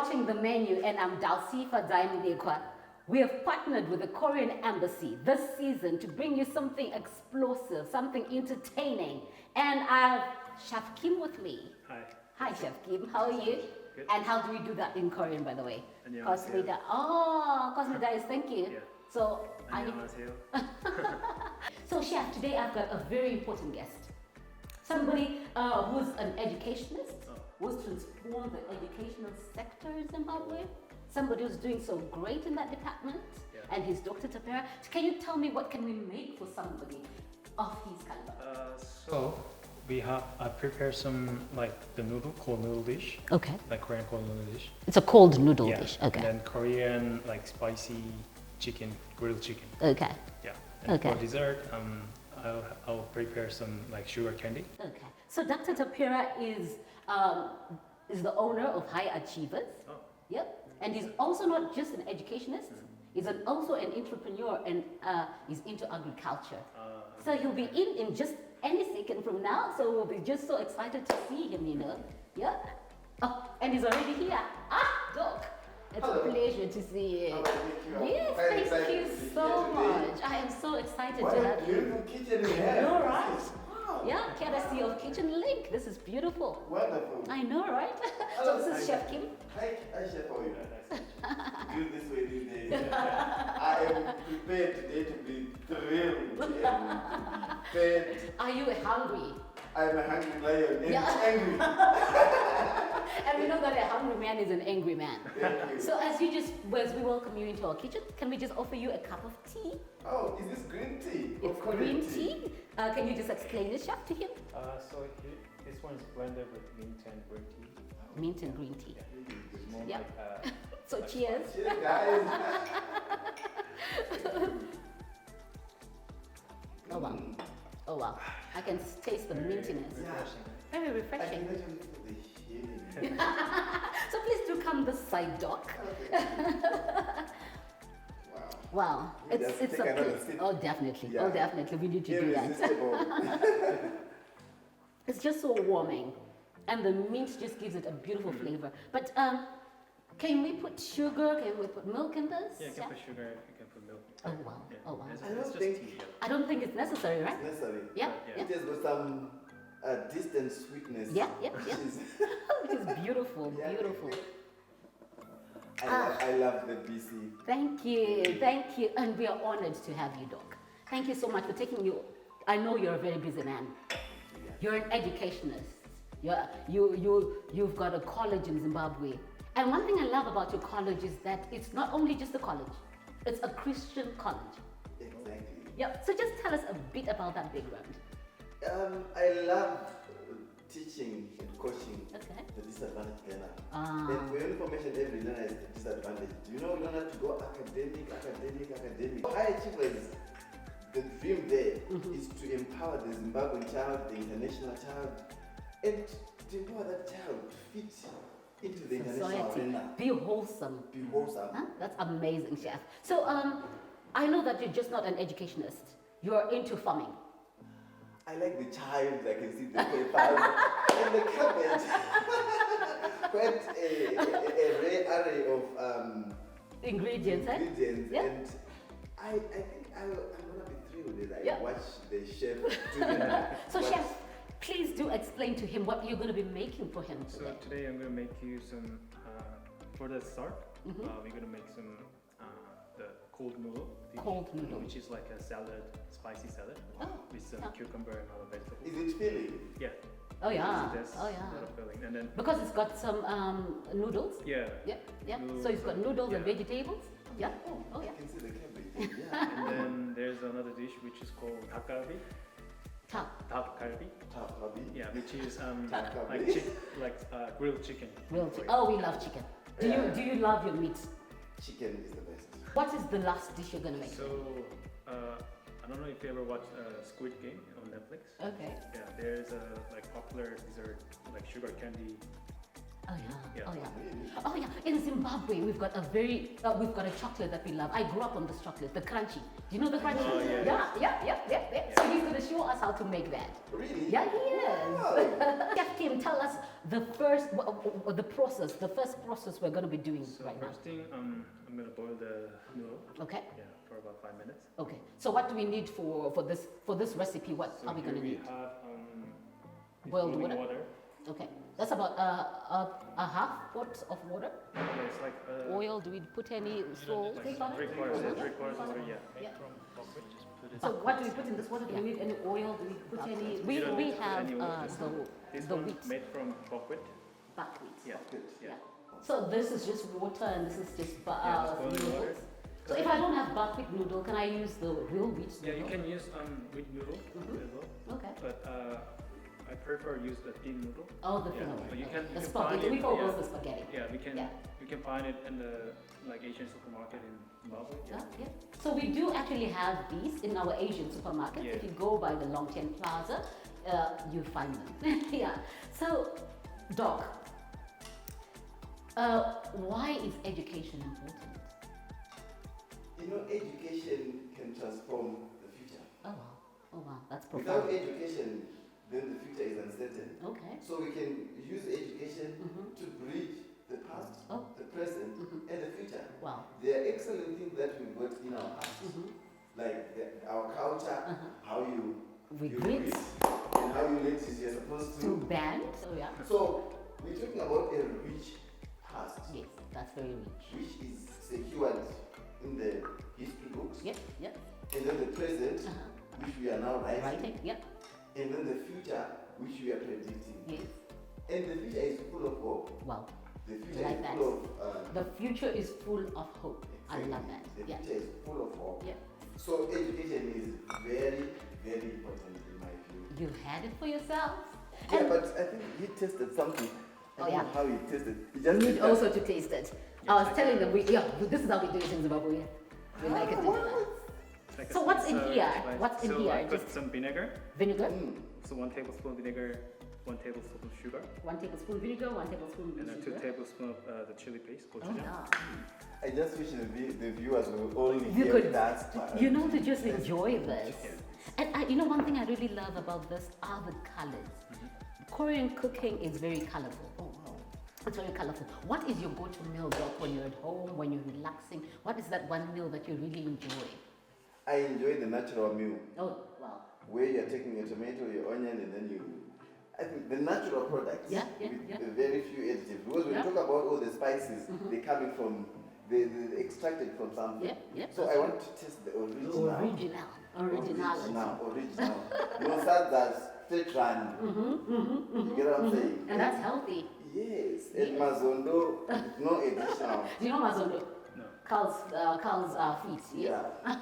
watching the menu, and I'm Dalsifa Daimdekwa. We have partnered with the Korean Embassy this season to bring you something explosive, something entertaining. And I have Chef Kim with me. Hi. Hi, Chef Kim. How are you? Good. And how do we do that in Korean, by the way? 안녕하세요. Cosmeda. Oh, Cosmeda is thank you. Yeah. So, 안녕하세요. so, Chef, today I've got a very important guest. Somebody who's an educationist, who's transformed the educational sector in Zimbabwe. Somebody who's doing so great in that department, and he's Dr. Tapera. So can you tell me what can we make for somebody of his caliber? So we have prepared some like the cold noodle dish, Okay. like Korean cold noodle dish. It's a cold noodle Yeah. dish. Okay. And then Korean like spicy chicken, grilled chicken. Okay. Yeah. And Okay. for dessert, I'll prepare some like sugar candy. Okay. So Dr. Tapera is the owner of High Achievers. Oh. Yep. And he's also not just an educationist. He's also an entrepreneur, and he's into agriculture. So he'll be in just any second from now. So we'll be just so excited to see him, you know. Yeah. Oh, and he's already here. Doc. It's Hello. a pleasure to see you. Yes, Very thank you excited to be so here today. much. I am so excited What to a have you. beautiful kitchen we have. You're right. Wow. Yeah, courtesy of Kitchen Link. This is beautiful. Wonderful. I know, right? So this is Chef Kim. Hi, Chef, how are you? Do this way these days. I am prepared today to be thrilled and to be fed. Are you hungry? I'm a hungry lion and Yeah. angry. And we know that a hungry man is an angry man. Thank you. So as we welcome you into our kitchen, can we just offer you a cup of tea? Oh, is this green tea? It's Or green tea. Can you just explain this, Chef, to him? So this one is blended with mint and green tea. Mint and green tea. It's more Yeah. like So cheers. Cheers, guys. Oh wow. Oh wow. I can taste the mintiness. refreshing. Very I can refreshing. actually feel the healing. So please do come this side, Doc. Okay. Wow. Wow. We just It's take a another place. sip. Oh definitely. Yeah. Oh definitely. We need to do that. Irresistible. It's just so warming, and the mint just gives it a beautiful flavor. But can we put sugar? Can we put milk in this? Yeah, you can put sugar, you can put milk. Oh wow! Yeah. Oh wow! It's, I it's don't just think- tea. Yeah. I don't think it's necessary, right? It's necessary. Yeah, Yeah. It has got some distant sweetness. Yeah, yeah, which yeah. is- Which is beautiful, Yeah. beautiful. I love the BC. Thank you, and we are honored to have you, Doc. Thank you so much for taking you. I know you're a very busy man. You're an educationist. You've got a college in Zimbabwe. And one thing I love about your college is that it's not only just a college, it's a Christian college. Exactly. Yeah. So just tell us a bit about that background. I love teaching and coaching Okay. the disadvantaged learner. Ah. And for your information, every learner is disadvantaged. You know, you don't have to go academic. High achievers, the dream there is to empower the Zimbabwean child, the international child, and to empower that child to fit into the international Society. arena. Be wholesome. Be wholesome. Huh? That's amazing, Chef. So I know that you're just not an educationist. You're into farming. I like the chives, I can see the peppers and the cabbage. Quite a rare array of Ingredients, eh? ingredients. Yeah. And I think I'm gonna be thrilled as I Yeah. watch the chef doing So what- Chef, please do explain to him what you're going to be making for him So today. today I'm gonna make you some. For the start, we're gonna make some the cold noodle. dish, Cold noodle. which is like a salad, spicy salad Oh, with some yeah. cucumber and other vegetables. Is it filling? Yeah. Oh yeah. There's Oh a yeah. lot of filling, and then Because it's got some noodles. yeah, Yeah, yeah. So Noodles it's got and- noodles and yeah. vegetables. Yeah. Oh I yeah. can see the cabbage. Yeah. and then there's another dish which is called takalbi. Top Takalbi. Top hobby. Yeah, which is Takalbi. like grilled chicken. grilled chicken. Oh, we love chicken. Do you love your meat? Chicken is the best. What is the last dish you're gonna make? So I don't know if you ever watched Squid Game on Netflix. Okay. Yeah, there's a like popular dessert like sugar candy. Oh yeah. Yeah. Oh yeah. Really? Oh yeah. In Zimbabwe, we've got a chocolate that we love. I grew up on this chocolate, the crunchy. Do you know the fried Oh, chicken? yeah. So he's going to show us how to make that. Really? Yeah, he is. Wow. Chef Kim, tell us the first process we're going to be doing So right now. first thing, I'm gonna boil the noodle. Okay. Yeah, for about 5 minutes. Okay. So what do we need for this recipe? What So are we going to here need? we have this Boiled boiling water? Okay. That's about a half pot of water. Yeah, it's like Oil. Do we put any salt? like on it? three quarters water. Yeah. Yeah. Just put it. So what do we put in this water? Do we need any oil? Do we put any? You don't We need to put have any oil, just this the one wheat, made from buckwheat. buckwheat. Yeah. Good. Yeah. So this is just water and this is just Yeah, just boiling water. noodles. So if I don't have buckwheat noodle, can I use the real wheat noodle? Yeah, you can use wheat noodle as well, Okay. but I prefer use the thin noodle. Oh, the thin Yeah, one. but you Okay. can- The you can spaghetti. find We it, call yeah. those the spaghetti. Yeah, we can Yeah. you can find it in the like Asian supermarket in Zimbabwe. Yeah. Yeah. So we do actually have these in our Asian supermarkets. Yeah. If you go by the Longchen Plaza, you find them. Yeah. So, Doc, why is education important? You know, education can transform the future. Oh wow. Oh wow. That's Without profound. education, then the future is uncertain. Okay. So we can use education Mhm. to bridge the past, Oh. the present, Mhm. and the future. Wow. There are excellent things that we've got in our past, Mhm. like our culture, Uh-huh. how you We you greet greet, and how you let you're supposed to to. band. Oh yeah. So we're talking about a rich past, Yes, that's very rich. which is secured in the history books, Yep. Yep. and then the present, Uh-huh. which we are now writing, Writing. Yep. and then the future, which we are predicting. Yes. And the future is full of hope. Wow. The future Like is that. full of. The future is full of hope. I Exactly. love that. The Yeah. future is full of hope. Yeah. So education is very, very important in my view. You had it for yourself. Yeah, And but I think he tested something. I Oh, don't yeah. know how he tested. He you just need did that. also to taste it. I was telling them, this is how we do it in Zimbabwe. We like it. Like So a what's sweet in sour here? spice. What's in so here? I put Just- some vinegar. Vinegar. Mm. So 1 tablespoon vinegar, 1 tablespoon sugar, 1 tablespoon vinegar, 1 tablespoon and then 2 sugar. tablespoons of the chili paste, Oh, gochujang. yeah. I just wish the viewers would only You hear could, that part. you know, to just enjoy this. Yeah. And you know, one thing I really love about this are the colors. Korean cooking is very colorful. Oh, wow. It's very colorful. What is your go-to meal, Doc, when you're at home, when you're relaxing? What is that one meal that you really enjoy? I enjoy the natural meal Oh, wow. where you're taking your tomato, your onion, and then I think the natural products Yeah, yeah, with yeah. very few additives. Because when Yeah. you talk about all the spices, Mhm. they're coming from, they extracted from something. Yep, yep. So I want to taste the original. Original. Originality. Original. You know, that's straight run. You get what I'm saying? And that's healthy. Yes. Yes. And Mazondo, no additional. Do you know Mazondo? No. Cow's feet. Yes. Yeah.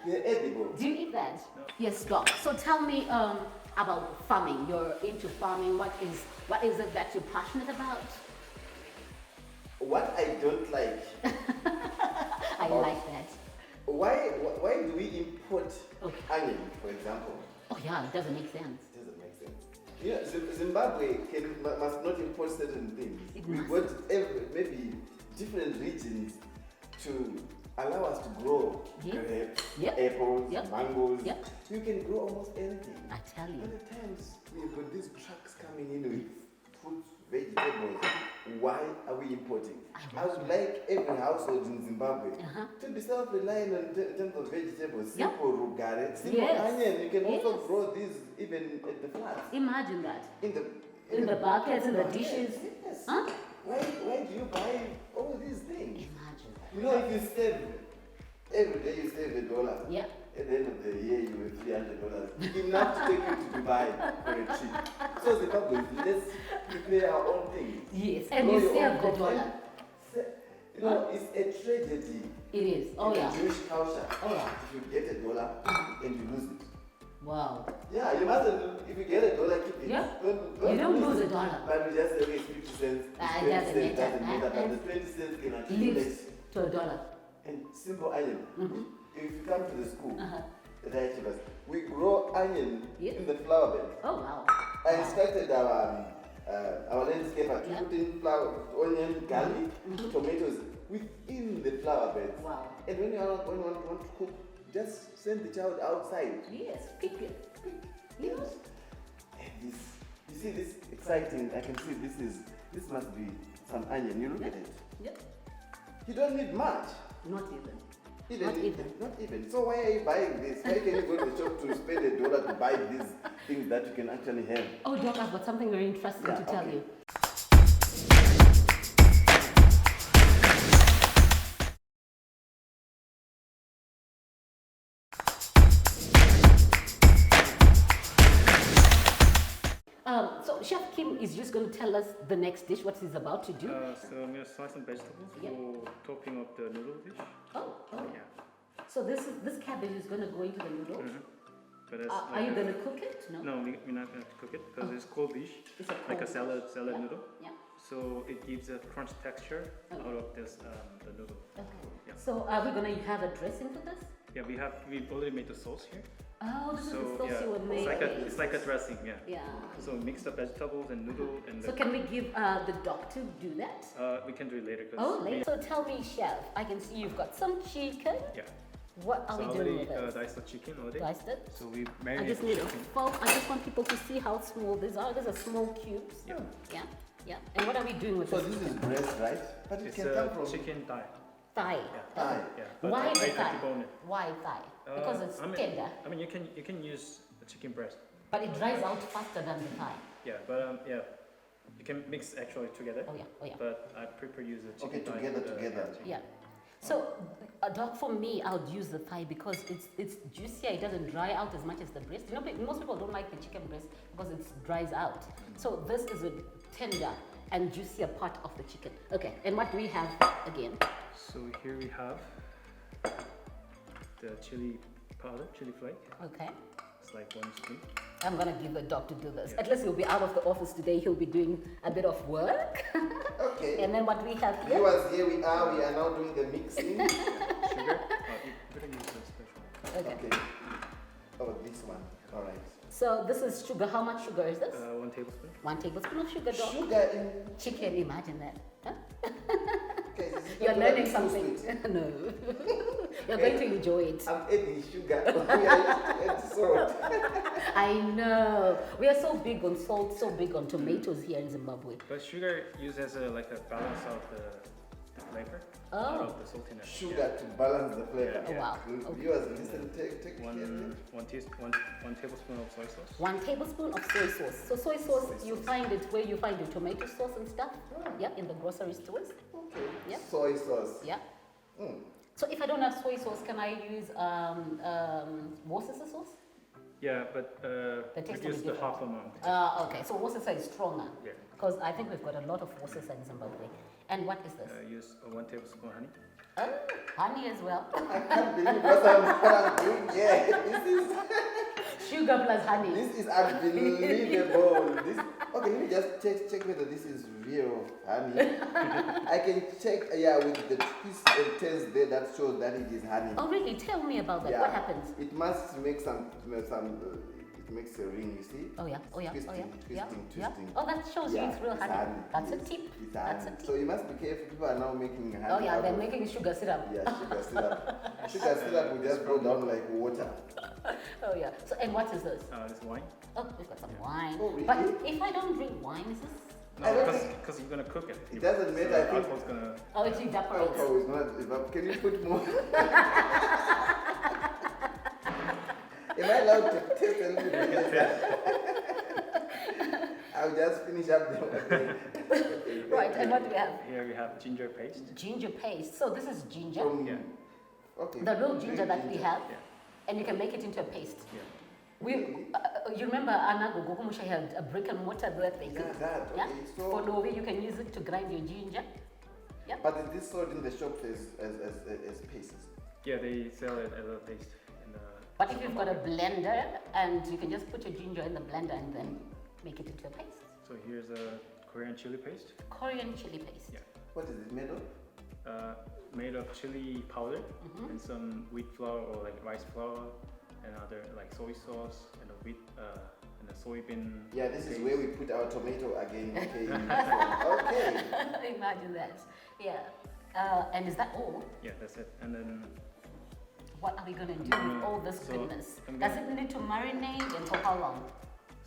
They're edible. Do you eat that? No. Yes, Doc. So tell me about farming. You're into farming. What is it that you're passionate about? What I don't like, I like that. why do we import Okay. onion, for example? Oh yeah, it doesn't make sense. It doesn't make sense. You know, Zimbabwe must not import certain things. It We must. got maybe different regions to allow us to grow Yeah. grapes, Yep. apples, Yep. mangoes. Yep. You can grow almost anything. I tell you. Other times we've got these trucks coming in with fruits, vegetables. Why are we importing? I would like every household in Zimbabwe Uh-huh. to be self-reliant in terms of vegetables. Yep. Simple rugare, simple Yes. onion. You can also Yes. grow these even at the flats. Imagine that. In the buckets, in the buckets, dishes. Yes. Huh? Why do you buy all these things? Imagine that. You know, if you save every day, you save $1. Yeah. At the end of the year, you have $300. Enough to take you to Dubai for a trip. So Zimbabwe, let's prepare our own things. Yes. And Grow you your save own the cotton. dollar. You know, it's a tragedy It is. Oh in yeah. the Jewish culture. Oh yeah. If you get $1 and you lose it. Wow. Yeah, you mustn't. If you get $1, keep it. Yeah. Don't You don't lose it. $1. But we just say, okay, it's 50 cents. Ah, it's it doesn't 20 cents, matter. doesn't matter. But the 20 cents can accumulate. Lives to $1. And simple onion. If you come to the school, Uh-huh. the achievers, we grow onion Yeah. in the flower bed. Oh wow. I instructed our landscaper to Yeah. put in flower, onion, garlic, tomatoes within the flower beds. Wow. And when you want to cook just send the child outside. Yes, pick it. You know? And this, you see this exciting, I can see this must be some onion. You look at it. Yep. You don't need much. Not even. Not even. So why are you buying this? Why can you go to the shop to spend $1 to buy these things that you can actually have? Oh, Doc, I've got something very interesting to tell okay. you. So Chef Kim is just going to tell us the next dish, what he's about to do. So I'm going to slice some vegetables for topping of the noodle dish. Oh. Yeah. So this cabbage is going to go into the noodles. But it's Are you going to cook it? No. No, we're not going to cook it because it's cold dish. It's a like a cold salad noodle. Yeah. So it gives a crunch texture out of this the noodle. Okay. Yeah. So are we going to have a dressing for this? Yeah, we've already made the sauce here. Oh, this So is the sauce you were making. it's like a dressing, yeah. Yeah. So mix the vegetables and noodle and So can we give the doctor do that? we can do it later. Oh, later. So tell me, Chef, I can see you've got some chicken. Yeah. What are we doing with it? Diced the chicken already. Diced it? So we I marinate just the need a chicken. fork. I just want people to see how small these are. These are small cubes. Yeah. Yeah. Yeah. And what are we doing with So this? this is breast, right? But it It's can come from chicken thigh. Thigh. Yeah. thigh. Yeah. But Why I the like thigh? to bone it. Why thigh? Because it's tender, I mean, you can use the chicken breast. but it dries out faster than the thigh. Yeah, but yeah, you can mix actually together. Oh yeah. But I prefer use the chicken thigh. together. Yeah. So, Doc, for me, I would use the thigh because it's juicier. It doesn't dry out as much as the breast. You know, most people don't like the chicken breast because it dries out. So this is a tender and juicier part of the chicken. Okay, and what do we have again? So here we have the chili powder, chili flake. Okay. It's like 1 spoon. I'm gonna give the doc to do this. Yeah. At least he'll be out of the office today. He'll be doing a bit of work. Okay. And then what we have here? Viewers, here we are now doing the mixing. Sugar. You better use the special. Okay. Oh, this one. All right. So this is sugar. How much sugar is this? 1 tablespoon. 1 tablespoon of sugar, doc. Sugar in Chicken, imagine that. Huh? okay, this is You're not learning too something. sweet. No. You're going to enjoy it. I'm adding sugar. We are adding salt. I know. We are so big on salt, so big on tomatoes here in Zimbabwe. But sugar used as like a balance of the flavor. Out of the saltiness. Sugar to balance the flavor. Oh, wow. Okay. Viewers, listen, take One care. tablespoon of soy sauce. 1 tablespoon of soy sauce. So soy sauce, you find it where you find the tomato sauce and stuff. Yeah, in the grocery stores. Okay. Yeah. Soy sauce. Yeah. Mm. So if I don't have soy sauce, can I use Worcestershire sauce? Yeah, but taste will reduce be the half amount. Okay, so Worcestershire is stronger. Yeah. Because I think we've got a lot of Worcestershire in Zimbabwe. And what is this? Use 1 tablespoon honey. Oh, honey as well. I can't believe what I'm doing here. Sugar plus honey. This is unbelievable. Okay, let me just check whether this is real honey. I can check, with the twists and turns there that shows that it is honey. Oh, really? Tell me about that. Yeah. What happens? It must make it makes a ring, you see? Oh, yeah. Twisting. Oh, that shows you it's real it's honey. That's a It's- tip. it's That's a honey. tip. So you must be careful. People are now making honey. Oh, yeah, out they're of- making sugar syrup. Yeah, sugar syrup. Sugar syrup will just go down like water. Oh, yeah. So, and what is this? This wine. Oh, we've got some wine. Oh, really? But if I don't drink wine, is this? I No, don't because you're gonna cook it. It doesn't matter, So I the think- alcohol's gonna. Oh, it evaporates. Oh, it's not. Can you put more? Am I allowed to taste a little bit? I'll just finish up the Right, and what do we have? Here we have ginger paste. Ginger paste. So this is ginger. Yeah. Okay. The real ginger that we have. Yeah. And you can make it into a paste. Yeah. You remember Anna Gogokumusha had a brick and mortar that they cooked? that. Yeah? Okay. So, For Novi, you can use it to grind your ginger. but is this sold in the shops as pastes? Yeah, they sell it as a paste. But if you've got a blender, and you can just put your ginger in the blender and then make it into a paste. So here's a Korean chili paste. Korean chili paste. Yeah. What is it made of? Made of chili powder and some wheat flour or like rice flour and other like soy sauce and a wheat and a soybean. Yeah, this is paste. where we put our tomato again. Okay. Imagine that. Yeah. And is that all? Yeah, that's it. And then What are we gonna do with all this So, goodness? I'm Does gonna- it need to marinate and for how long?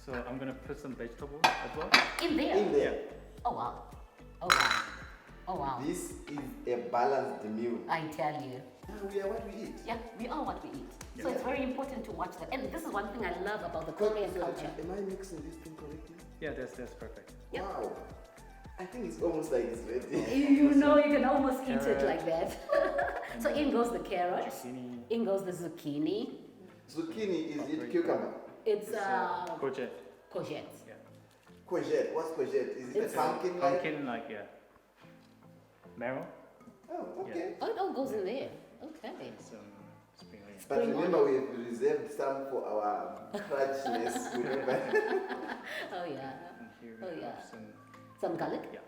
So I'm gonna put some vegetables as well. In there? In there. Oh wow. Oh wow. Oh wow. This is a balanced meal. I tell you. We are what we eat. Yeah, we are what we eat. So it's very important to watch that. And this is one thing I love about the Korean culture. Am I mixing this thing correctly? Yeah, that's perfect. Yep. Wow. I think it's almost like it's ready. You know, you can almost eat it Carrot. like that. So in goes the carrots. Zucchini, In goes the zucchini. Zucchini, is it cucumber? It's courgette. courgette. Yeah. Courgette. What's courgette? Is it It's a pumpkin? Pumpkin, like yeah. Marrow. Oh, okay. Oh, it all goes in there. Okay. Some spring onion. But Spring remember, we have reserved some for our crunchiness. Remember? Oh yeah. And here Oh, we yeah. have some. Some garlic. Yeah.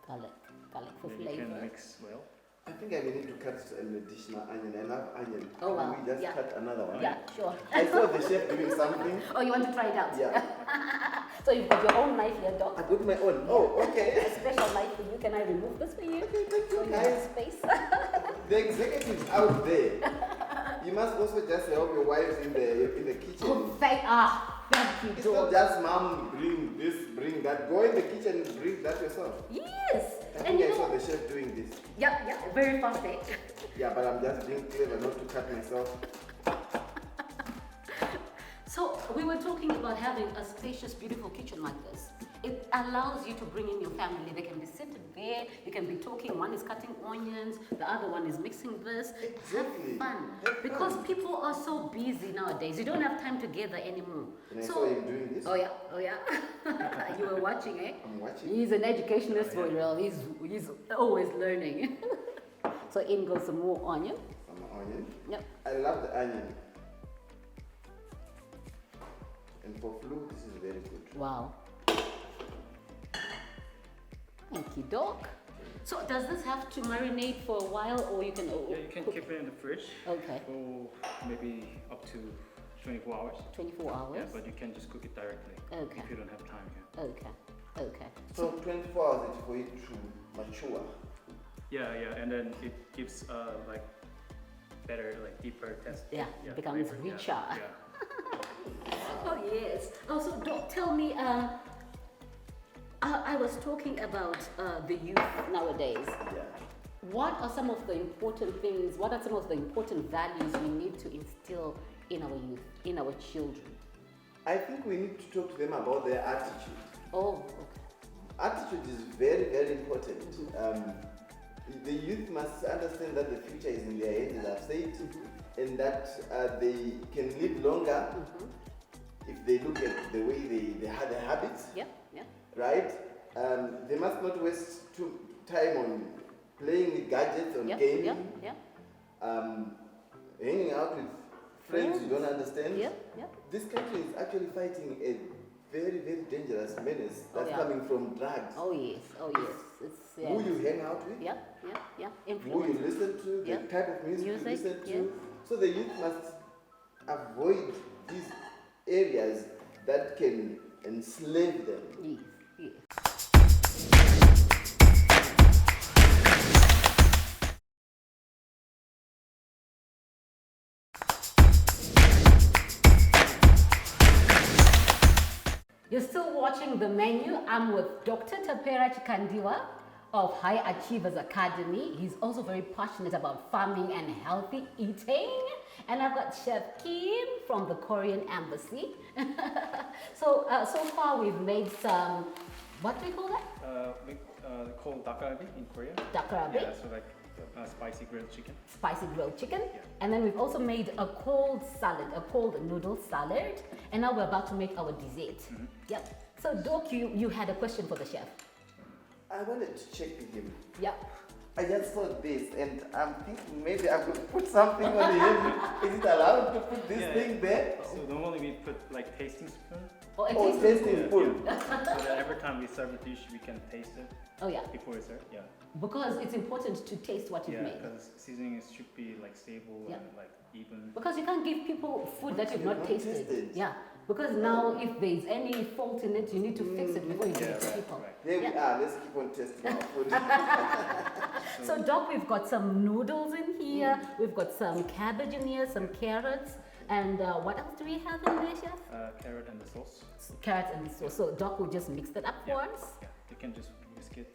Garlic. Garlic for Then you can flavor. mix well. I think I may need to cut an additional onion. I love onion. Oh, wow. Can we just Yeah. cut another one? Yeah, sure. I saw the chef doing something. Oh, you want to try it out? Yeah. So you've got your own knife here, I Doc. got my own. Oh, okay. A special knife for you. Can I remove this for you? Okay, thank So you you have guys. space. The executives out there, you must also just help your wives in the kitchen. Oh, thank you, It's not Doc. just mom, bring this, bring that. Go in the kitchen and bring that yourself. Yes. I And think you I saw know, the chef doing this. yeah, very fast, eh? Yeah, but I'm just being clever not to cut myself. So we were talking about having a spacious, beautiful kitchen like this. It allows you to bring in your family. They can be sitting there. You can be talking. One is cutting onions. The other one is mixing this. Exactly. Have fun. Have Because fun. people are so busy nowadays. You don't have time together anymore. And I saw him doing this. Oh yeah, oh yeah. You were watching, eh? I'm watching. He's an educationist for real. He's always learning. So in goes some more onion. Some onion. Yep. I love the onion. And for flu, this is very good. Wow. Thank you, Doc. So does this have to marinate for a while, or you can? Yeah, you can cook- keep it in the fridge Okay. for maybe up to 24 hours. 24 hours. Yeah, but you can just cook it directly Okay. if you don't have time. Yeah. Okay. Okay. So 24 hours is for it to mature. Yeah, and then it gives like better, like deeper taste. Yeah, it becomes flavor. richer. Yeah. Oh yes. Also, Doc, tell me. I was talking about the youth nowadays. Yeah. What are some of the important things? What are some of the important values we need to instill in our youth, in our children? I think we need to talk to them about their attitude. Oh, okay. Attitude is very, very important. The youth must understand that the future is in their hands, as I've said, and that they can live longer if they look at the way they had their habits, Yeah, yeah. right? They must not waste too time on playing with gadgets, on Yep, gaming, yep, yep, hanging out with friends you don't understand. yep, yep. This country is actually fighting a very, very dangerous menace that's yeah. coming from drugs. Oh yes, oh yes. It's yeah. Who you hang out with, Yep, yep, yep. who you Influence. listen to, the Yeah. type of music you Music, listen to. yeah. So the youth must avoid these areas that can enslave them. Yes, yes. You're still watching The Menu. I'm with Dr. Tapera Chikandiwa of High Achievers Academy. He's also very passionate about farming and healthy eating. And I've got Chef Kim from the Korean Embassy. So far we've made some, what do we call that? We call dakarabi in Korea. Dakarabi, Yeah, so like spicy grilled chicken. spicy grilled chicken. Yeah. And then we've also made a cold salad, a cold noodle salad. And now we're about to make our dessert. Yep. So Doc, you had a question for the chef. I wanted to check with him. Yep. I just saw this and I'm thinking maybe I could put something on him. Is it allowed to put this thing there? So normally we put like tasting spoon. Oh, Oh, tasting spoon. So that every time we serve a dish, we can taste it Oh yeah, before we serve. Yeah. because it's important to taste what you've Yeah, made. because seasoning should be like stable Yeah. and like even. Because you can't give people food that you've not Not tasted. tasted. Yeah. Because now if there's any fault in it, you need to fix it before you give Yeah, it to right, people. right. There we Yeah. are. Let's keep on testing our food. So Doc, we've got some noodles in here, we've got some cabbage in here, some carrots, and what else do we have in there, Chef? Carrot and the sauce. Carrots and sauce. So Doc will just mix that up for Yeah. us. Yeah, you can just whisk it.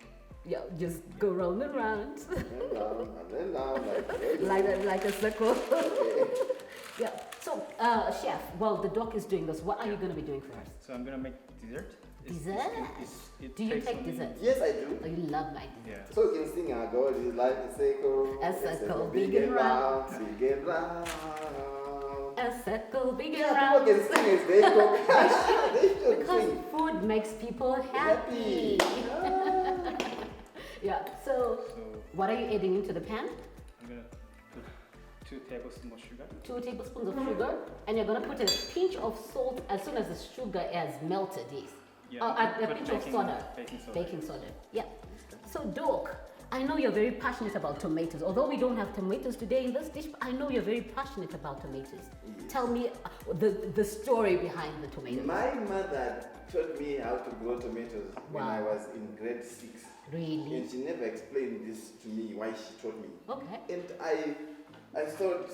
Yeah, just go round and round. And then down, like a circle. Okay. Yeah. So, Chef, while the Doc is doing this, what are you going to be doing for us? So I'm gonna make dessert. Dessert? It Do you takes take only- dessert? Yes, I do. Oh, you love my Yeah. dessert. So you can sing our God is like a circle. A circle, big big and and round, big and round. A circle big and Yeah, round. people can sing as they go. They should Because sing. food makes people happy. Ah. Yeah. So, So what are you adding into the pan? I'm gonna put 2 tablespoons of sugar. 2 tablespoons of sugar, and you're gonna put a pinch of salt as soon as the sugar has melted. Yes. A Put pinch of soda. Baking soda. Baking soda. Yeah. So, Doc, I know you're very passionate about tomatoes. Although we don't have tomatoes today in this dish, but I know you're very passionate about tomatoes. Yes. Tell me the story behind the tomatoes. My mother taught me how to grow tomatoes when I Wow. was in grade 6. Really? And she never explained this to me, why she taught me. Okay. And I sold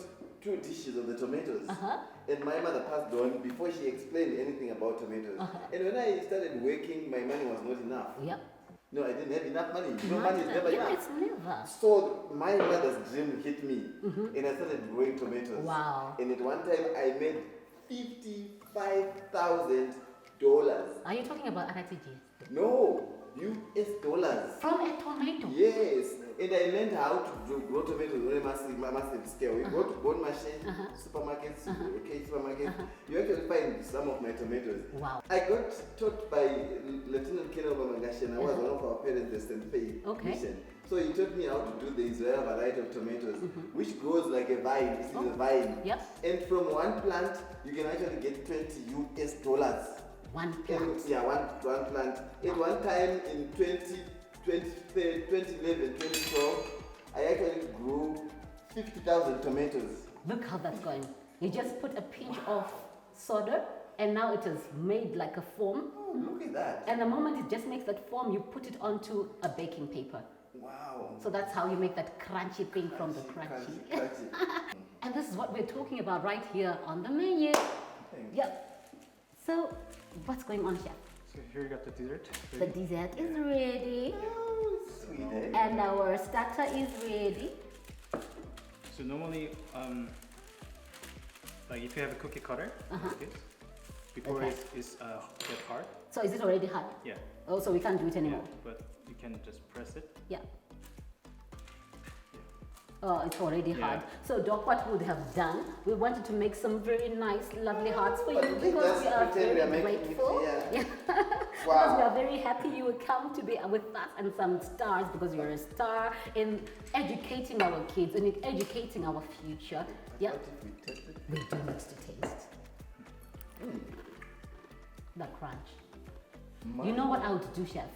2 dishes of the tomatoes. Uh-huh. And my mother passed on before she explained anything about tomatoes. Uh-huh. And when I started working, my money was not enough. Yep. No, I didn't have enough money. No, money is never Yeah, enough. it's never. So my mother's dream hit me, and I started growing tomatoes. Wow. And at one time, I made $55,000. Are you talking about RTG? No, US dollars. From a tomato? Yes, and I learned how to grow tomatoes on a massive scale. We go to Bon Marché, supermarkets, okay, supermarkets. You actually find some of my tomatoes. Wow. I got taught by Lieutenant Colonel Bamangashen. I was one of our parents at St. Faith Okay. Mission. So he taught me how to do the Israel variety of tomatoes, which grows like a vine. It's in a vine. Yep. And from one plant, you can actually get $20 US. One And, plant. yeah, one plant. At one time in 2011, 2012, I actually grew 50,000 tomatoes. Look how that's going. You just put a pinch of soda, and now it is made like a foam. Oh, look at that. And the moment it just makes that foam, you put it onto a baking paper. Wow. So that's how you make that crunchy thing from the crunchy. Crunchy. And this is what we're talking about right here on the menu. Thank you. Yep. So, what's going on, Chef? So here you got the dessert. The dessert is ready, Oh, sweet, eh? and our starter is ready. So normally, like if you have a cookie cutter, like this, before Okay. it's get hard. So, is it already hard? Yeah. Oh, so we can't do it Yeah. anymore. But you can just press it. Yeah. Oh, it's already Yeah. hard. So, Doc, what we would have done, we wanted to make some very nice, lovely hearts for But you we because just we are pretend we very are making it, grateful. yeah. Because we Wow. are very happy you would come to be with us, and some stars because you're a star in educating our kids and in educating our future. Yeah, What if we test it? we do need to taste the crunch. You know what I would do, Chef?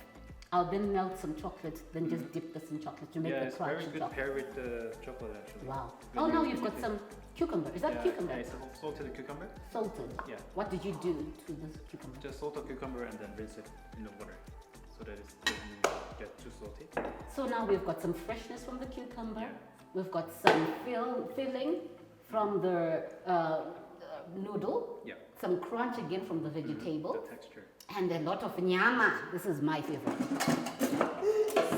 I'll then melt some chocolate, then just dip this in chocolate to make Yeah, the it's crunch very in good chocolate. pair with the chocolate actually. Wow. When Oh, now you you've got dip it. some cucumber. Is that Yeah, cucumber? Yeah, it's a salted cucumber. Salted. Yeah. What did you do to this cucumber? Just salt the cucumber and then rinse it in the water so that it doesn't get too salty. So now we've got some freshness from the cucumber. Yeah. We've got some filling from the noodle. Yeah. Some crunch again from the vegetable. The texture. And a lot of nyama. This is my favorite.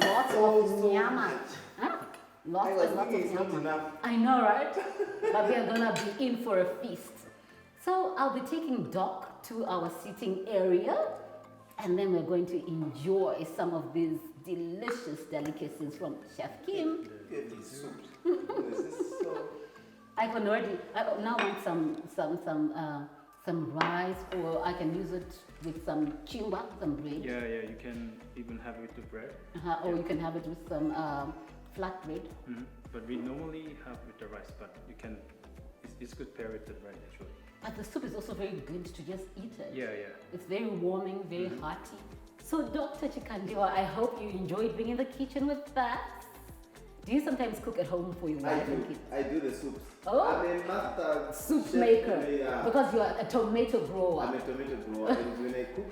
Lots Oh, of so nyama. much. Huh? I Lots was and lots of thinking it's not nyama. enough. I know, right? But we are gonna be in for a feast. So I'll be taking Doc to our seating area, and then we're going to enjoy some of these delicious delicacies from Chef Kim. Look at this soup. This is so... I now want some rice, or I can use it with some chimba, some bread. Yeah, you can even have it with bread. Or you can have it with some flat bread. But we normally have with the rice, but you can, it's good pair with the bread actually. But the soup is also very good to just eat it. Yeah. It's very warming, very hearty. So, Dr. Chikandiwa, I hope you enjoyed being in the kitchen with us. Do you sometimes cook at home for your wife and kids? I do the soups. Oh. I'm a master Soup chef maker. today, yeah. Because you are a tomato grower. I'm a tomato grower, and when I cook,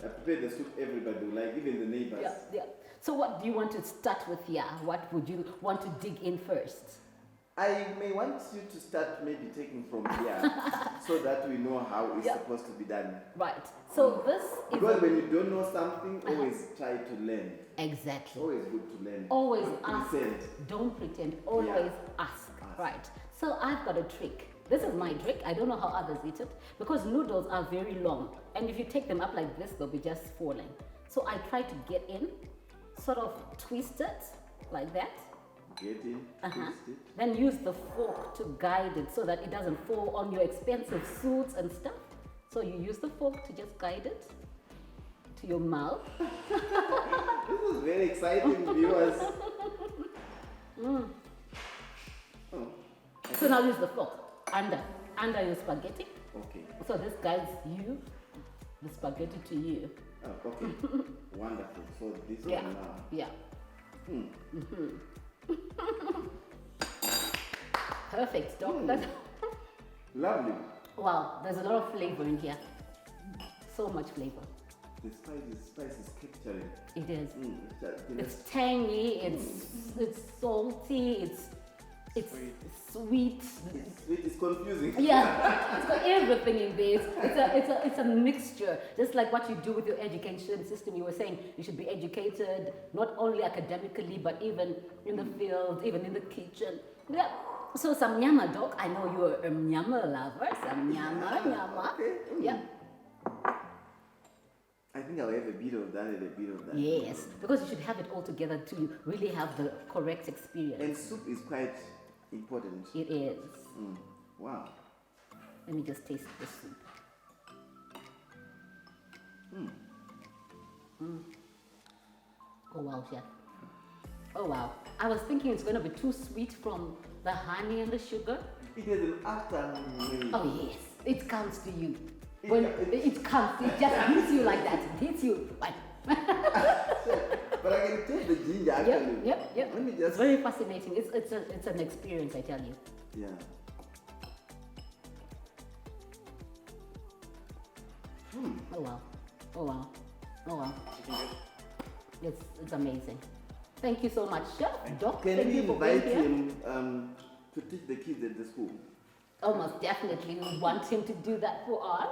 I prepare the soup everybody will like, even the neighbors. Yeah, yeah. So what do you want to start with here? What would you want to dig in first? I may want you to start maybe taking from here so that we know how it's supposed to be done. Right. So this is... Because when you don't know something, always try to learn. Exactly. Always good to learn. Always Don't ask. pretend. Don't pretend. Always ask. Right. So I've got a trick. This is my trick. I don't know how others eat it because noodles are very long, and if you take them up like this, they'll be just falling. So I try to get in, sort of twist it like that. Get in, twist it. Then use the fork to guide it so that it doesn't fall on your expensive suits and stuff. So you use the fork to just guide it to your mouth. This is very exciting, viewers. Oh, So now use the fork under your spaghetti. okay. So this guides you, the spaghetti to you. Oh, okay. Wonderful. So this Yeah, one now. yeah. Hmm. Perfect, Doc. That's- Lovely. Wow, there's a lot of flavor in here. So much flavor. The spice is capturing. It is. It's It's tangy. It's salty. It's sweet. it's confusing. Yeah, it's got everything in there. It's a mixture. Just like what you do with your education system. You were saying you should be educated not only academically but even in the field, even in the kitchen. Yeah. So some nyama, Doc. I know you're a nyama lover. Some nyama. Okay. Yeah. I think I'll have a bit of that and a bit of that. Yes, because you should have it all together to really have the correct experience. And soup is quite important. It is. Wow. Let me just taste the soup. Oh wow, chef. Oh wow. I was thinking it's going to be too sweet from the honey and the sugar. It has an afternoon. Oh yes, it comes to you. When it comes, it just hits you like that. It hits you like. But I can taste the ginger actually. Yep. Let me It's just. very fascinating. It's an experience, I tell you. Yeah. Oh wow. Oh wow. Oh wow. It's amazing. Thank you so much, Chef. Doc, Can thank we you for being invite here. him to teach the kids at the school? Almost definitely we want him to do that for us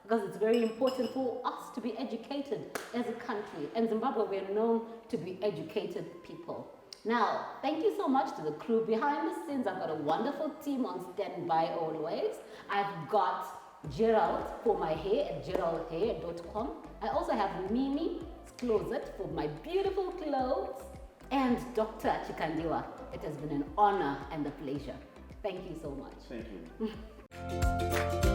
because it's very important for us to be educated as a country. And Zimbabwe, we're known to be educated people. Now, thank you so much to the crew behind the scenes. I've got a wonderful team on standby always. I've got Gerald for my hair at geraldhair.com. I also have Mimi's Closet for my beautiful clothes. And Dr. Chikandiwa, it has been an honor and a pleasure. Thank you so much. Thank you.